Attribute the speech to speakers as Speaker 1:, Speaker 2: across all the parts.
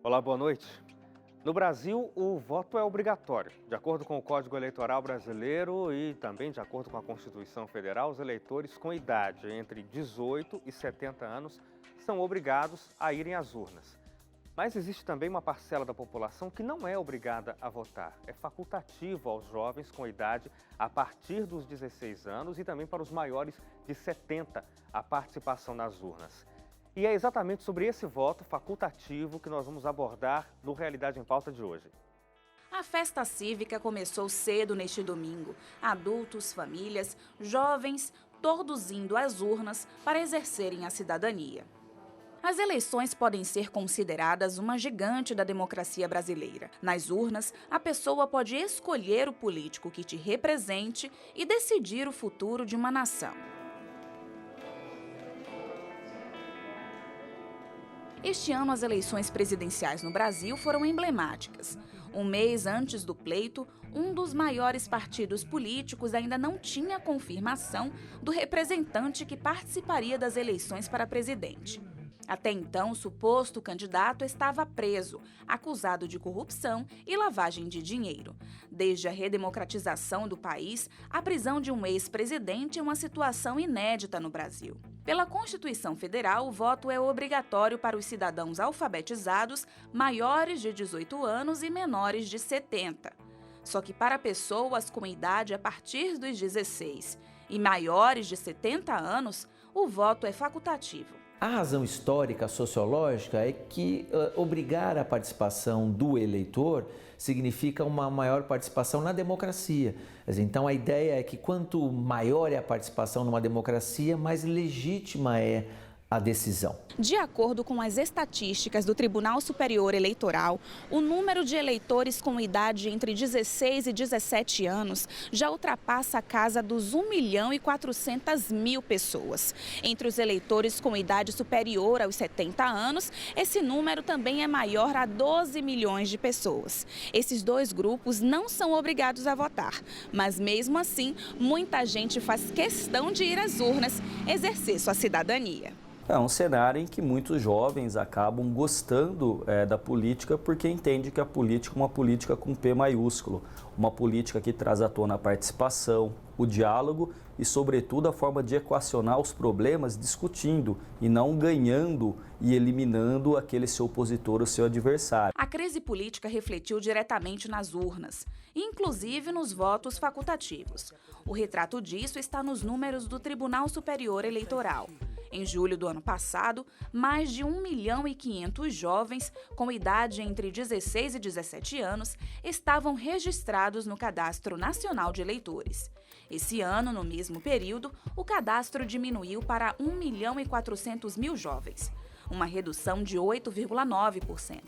Speaker 1: Olá, boa noite. No Brasil, o voto é obrigatório. De acordo com o Código Eleitoral brasileiro e também de acordo com a Constituição Federal, os eleitores com idade entre 18 e 70 anos são obrigados a irem às urnas. Mas existe também uma parcela da população que não é obrigada a votar. É facultativo aos jovens com idade a partir dos 16 anos e também para os maiores de 70 a participação nas urnas. E é exatamente sobre esse voto facultativo que nós vamos abordar no Realidade em Pauta de hoje.
Speaker 2: A festa cívica começou cedo neste domingo. Adultos, famílias, jovens, todos indo às urnas para exercerem a cidadania. As eleições podem ser consideradas uma gigante da democracia brasileira. Nas urnas, a pessoa pode escolher o político que te represente e decidir o futuro de uma nação. Este ano, as eleições presidenciais no Brasil foram emblemáticas. Um mês antes do pleito, um dos maiores partidos políticos ainda não tinha confirmação do representante que participaria das eleições para presidente. Até então, o suposto candidato estava preso, acusado de corrupção e lavagem de dinheiro. Desde a redemocratização do país, a prisão de um ex-presidente é uma situação inédita no Brasil. Pela Constituição Federal, o voto é obrigatório para os cidadãos alfabetizados maiores de 18 anos e menores de 70. Só que para pessoas com idade a partir dos 16 e maiores de 70 anos, o voto é facultativo.
Speaker 3: A razão histórica, sociológica, é que obrigar a participação do eleitor significa uma maior participação na democracia. Então, a ideia é que quanto maior é a participação numa democracia, mais legítima é a decisão.
Speaker 2: De acordo com as estatísticas do Tribunal Superior Eleitoral, o número de eleitores com idade entre 16 e 17 anos já ultrapassa a casa dos 1.400.000 pessoas. Entre os eleitores com idade superior aos 70 anos, esse número também é maior a 12 milhões de pessoas. Esses dois grupos não são obrigados a votar, mas mesmo assim, muita gente faz questão de ir às urnas exercer sua cidadania.
Speaker 4: É um cenário em que muitos jovens acabam gostando da política porque entendem que a política é uma política com P maiúsculo, uma política que traz à tona a participação, o diálogo e, sobretudo, a forma de equacionar os problemas discutindo e não ganhando e eliminando aquele seu opositor ou seu adversário.
Speaker 2: A crise política refletiu diretamente nas urnas, inclusive nos votos facultativos. O retrato disso está nos números do Tribunal Superior Eleitoral. Em julho do ano passado, mais de 1.500.000 jovens com idade entre 16 e 17 anos estavam registrados no Cadastro Nacional de Eleitores. Esse ano, no mesmo período, o cadastro diminuiu para 1.400.000 jovens, uma redução de 8,9%.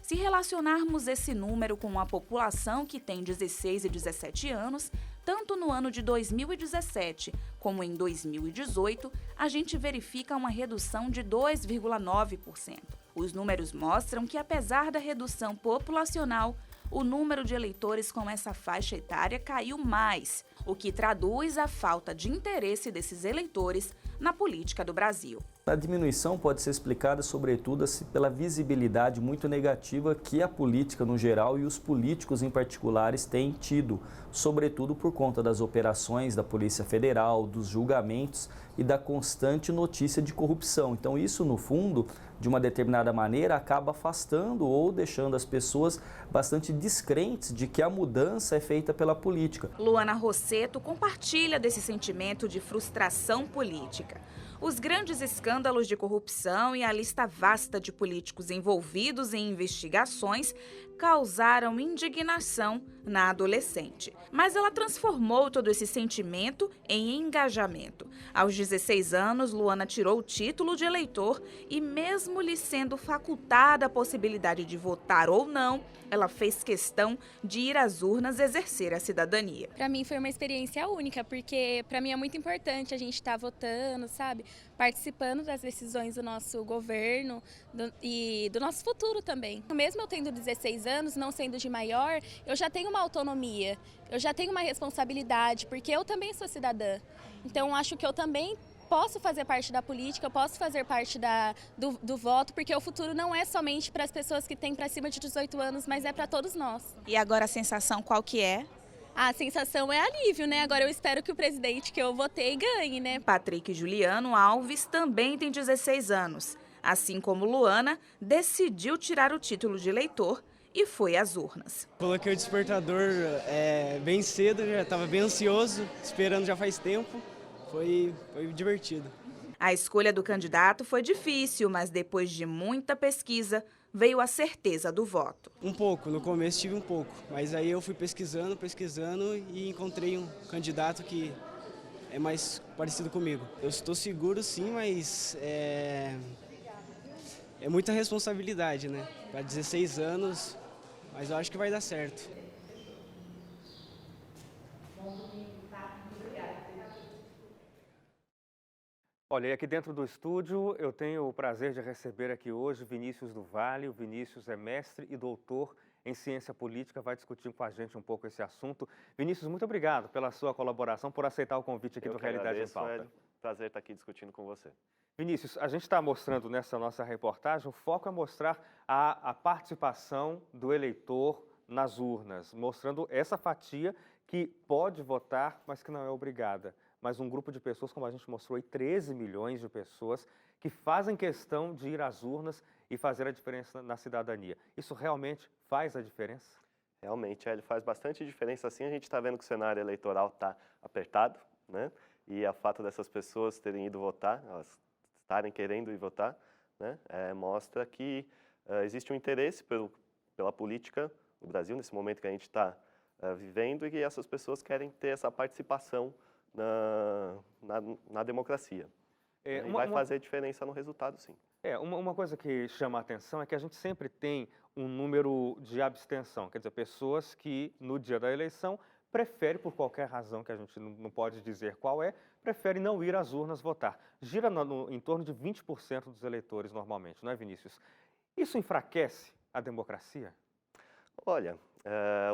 Speaker 2: Se relacionarmos esse número com a população que tem 16 e 17 anos, tanto no ano de 2017 como em 2018, a gente verifica uma redução de 2,9%. Os números mostram que, apesar da redução populacional, o número de eleitores com essa faixa etária caiu mais, o que traduz a falta de interesse desses eleitores na política do Brasil.
Speaker 4: A diminuição pode ser explicada, sobretudo, pela visibilidade muito negativa que a política no geral e os políticos em particulares têm tido, sobretudo por conta das operações da Polícia Federal, dos julgamentos e da constante notícia de corrupção. Então, isso, no fundo, de uma determinada maneira, acaba afastando ou deixando as pessoas bastante descrentes de que a mudança é feita pela política.
Speaker 2: Luana Rossetto compartilha desse sentimento de frustração política. Os grandes escândalos de corrupção e a lista vasta de políticos envolvidos em investigações causaram indignação na adolescente. Mas ela transformou todo esse sentimento em engajamento. Aos 16 anos, Luana tirou o título de eleitor e, mesmo lhe sendo facultada a possibilidade de votar ou não, ela fez questão de ir às urnas exercer a cidadania.
Speaker 5: Para mim foi uma experiência única, porque para mim é muito importante a gente estar votando, sabe? Participando das decisões do nosso governo e do nosso futuro também. Mesmo eu tendo 16 anos, não sendo de maior, eu já tenho uma autonomia, eu já tenho uma responsabilidade, porque eu também sou cidadã. Então acho que eu também posso fazer parte da política, eu posso fazer parte do voto, porque o futuro não é somente para as pessoas que têm para cima de 18 anos, mas é para todos nós.
Speaker 2: E agora a sensação qual que é?
Speaker 5: A sensação é alívio, né? Agora eu espero que o presidente que eu votei ganhe, né?
Speaker 2: Patrick Juliano Alves também tem 16 anos. Assim como Luana, decidiu tirar o título de eleitor e foi às urnas.
Speaker 6: Coloquei o despertador bem cedo, já estava bem ansioso, esperando já faz tempo. Foi divertido.
Speaker 2: A escolha do candidato foi difícil, mas depois de muita pesquisa, veio a certeza do voto.
Speaker 6: Um pouco, no começo tive um pouco, mas aí eu fui pesquisando e encontrei um candidato que é mais parecido comigo. Eu estou seguro sim, mas é muita responsabilidade, né? Para 16 anos, mas eu acho que vai dar certo.
Speaker 1: Olha, e aqui dentro do estúdio eu tenho o prazer de receber aqui hoje Vinícius do Vale. O Vinícius é mestre e doutor em ciência política, vai discutir com a gente um pouco esse assunto. Vinícius, muito obrigado pela sua colaboração, por aceitar o convite aqui do Realidade em Pauta.
Speaker 7: Hélio. Prazer estar aqui discutindo com você.
Speaker 1: Vinícius, a gente está mostrando nessa nossa reportagem, o foco é mostrar a participação do eleitor nas urnas, mostrando essa fatia que pode votar, mas que não é obrigada. Mas um grupo de pessoas, como a gente mostrou aí, 13 milhões de pessoas que fazem questão de ir às urnas e fazer a diferença na cidadania. Isso realmente faz a diferença?
Speaker 7: Realmente, ele faz bastante diferença sim. A gente está vendo que o cenário eleitoral está apertado, né? E o fato dessas pessoas terem ido votar, elas estarem querendo ir votar, né? Mostra que existe um interesse pela política no Brasil, nesse momento que a gente está vivendo, e que essas pessoas querem ter essa participação na democracia. E vai fazer diferença no resultado, sim.
Speaker 1: Uma coisa que chama a atenção é que a gente sempre tem um número de abstenção, quer dizer, pessoas que no dia da eleição preferem, por qualquer razão que a gente não pode dizer qual é, preferem não ir às urnas votar. Gira em torno de 20% dos eleitores normalmente, não é, Vinícius? Isso enfraquece a democracia?
Speaker 7: Olha,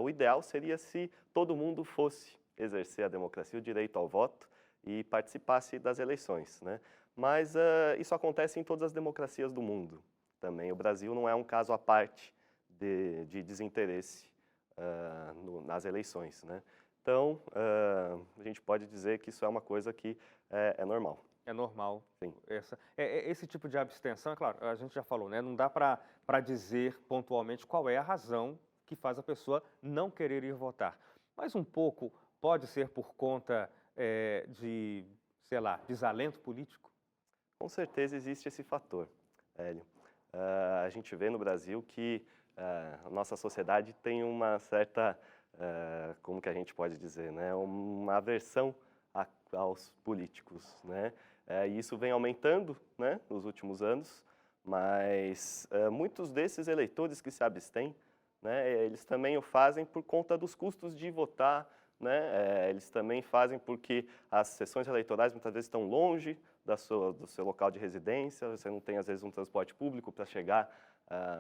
Speaker 7: o ideal seria se todo mundo fosse exercer a democracia, o direito ao voto, e participasse das eleições, né? Mas isso acontece em todas as democracias do mundo também. O Brasil não é um caso à parte de desinteresse nas eleições, né? Então, a gente pode dizer que isso é uma coisa que é normal.
Speaker 1: É normal.
Speaker 7: Sim.
Speaker 1: Esse tipo de abstenção, é claro, a gente já falou, né? Não dá para dizer pontualmente qual é a razão que faz a pessoa não querer ir votar. Mas um pouco pode ser por conta de, sei lá, desalento político?
Speaker 7: Com certeza existe esse fator, Hélio. A gente vê no Brasil que a nossa sociedade tem uma certa, como que a gente pode dizer, né? Uma aversão aos políticos, né? E isso vem aumentando, né, nos últimos anos, mas muitos desses eleitores que se abstêm, né, eles também o fazem por conta dos custos de votar, né? Eles também fazem porque as sessões eleitorais muitas vezes estão longe do seu local de residência, você não tem às vezes um transporte público para chegar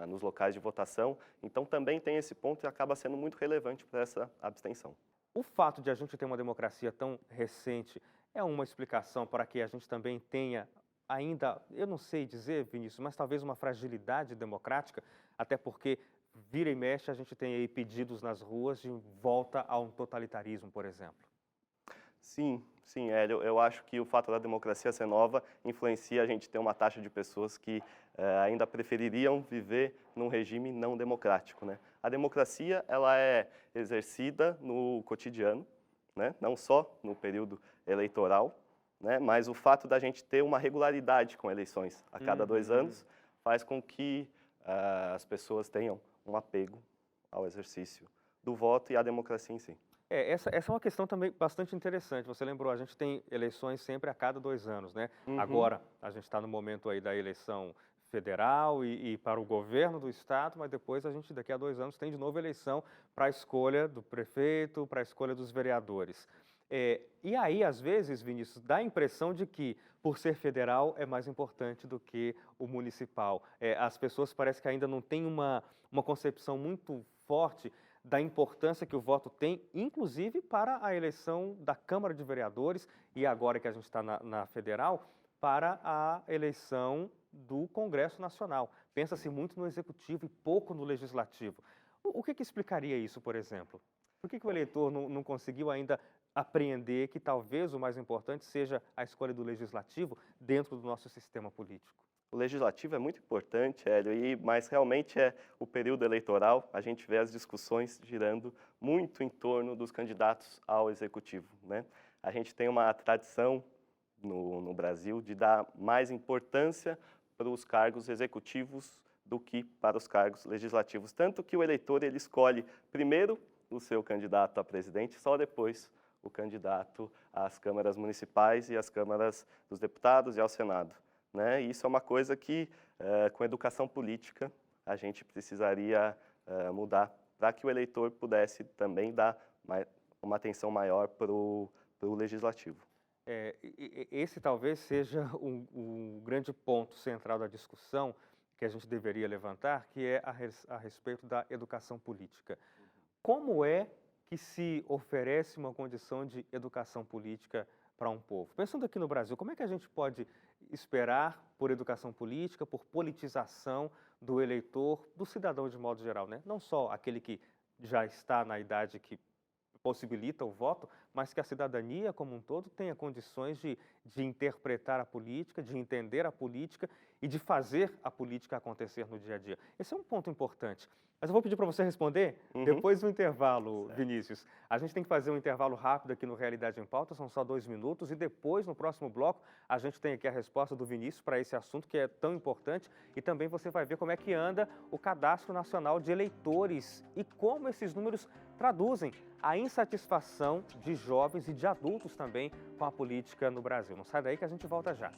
Speaker 7: nos locais de votação, então também tem esse ponto e acaba sendo muito relevante para essa abstenção.
Speaker 1: O fato de a gente ter uma democracia tão recente é uma explicação para que a gente também tenha ainda, eu não sei dizer, Vinícius, mas talvez uma fragilidade democrática, até porque vira e mexe a gente tem aí pedidos nas ruas de volta a um totalitarismo, por exemplo.
Speaker 7: Sim, Hélio, eu acho que o fato da democracia ser nova influencia a gente ter uma taxa de pessoas que ainda prefeririam viver num regime não democrático, né? A democracia, ela é exercida no cotidiano, né? Não só no período eleitoral, né? Mas o fato da gente ter uma regularidade com eleições a cada 2 anos faz com que as pessoas tenham um apego ao exercício do voto e à democracia em si.
Speaker 1: Essa é uma questão também bastante interessante. Você lembrou, a gente tem eleições sempre a cada 2 anos, né? Agora, a gente está no momento aí da eleição federal e para o governo do estado, mas depois a gente, daqui a 2 anos, tem de novo eleição para a escolha do prefeito, para a escolha dos vereadores. E aí, às vezes, Vinícius, dá a impressão de que, por ser federal, é mais importante do que o municipal. As pessoas parecem que ainda não têm uma concepção muito forte da importância que o voto tem, inclusive para a eleição da Câmara de Vereadores e agora que a gente está na federal, para a eleição do Congresso Nacional. Pensa-se muito no Executivo e pouco no Legislativo. O que explicaria isso, por exemplo? Por que o eleitor não conseguiu ainda apreender que talvez o mais importante seja a escolha do Legislativo dentro do nosso sistema político?
Speaker 7: O legislativo é muito importante, Hélio, mas realmente é o período eleitoral, a gente vê as discussões girando muito em torno dos candidatos ao executivo, né? A gente tem uma tradição no Brasil de dar mais importância para os cargos executivos do que para os cargos legislativos, tanto que o eleitor ele escolhe primeiro o seu candidato a presidente, só depois o candidato às câmaras municipais e às câmaras dos deputados e ao Senado, né? E isso é uma coisa que, com educação política, a gente precisaria mudar para que o eleitor pudesse também dar uma atenção maior para o legislativo.
Speaker 1: Esse talvez seja o grande ponto central da discussão que a gente deveria levantar, que é a respeito da educação política. Como é que se oferece uma condição de educação política para um povo? Pensando aqui no Brasil, como é que a gente pode esperar por educação política, por politização do eleitor, do cidadão de modo geral, né? Não só aquele que já está na idade que possibilita o voto, mas que a cidadania como um todo tenha condições de interpretar a política, de entender a política e de fazer a política acontecer no dia a dia. Esse é um ponto importante. Mas eu vou pedir para você responder depois do intervalo, certo. Vinícius. A gente tem que fazer um intervalo rápido aqui no Realidade em Pauta, são só 2 minutos, e depois, no próximo bloco, a gente tem aqui a resposta do Vinícius para esse assunto que é tão importante, e também você vai ver como é que anda o Cadastro Nacional de Eleitores e como esses números traduzem a insatisfação de jovens e de adultos também com a política no Brasil. Não sai daí que a gente volta já.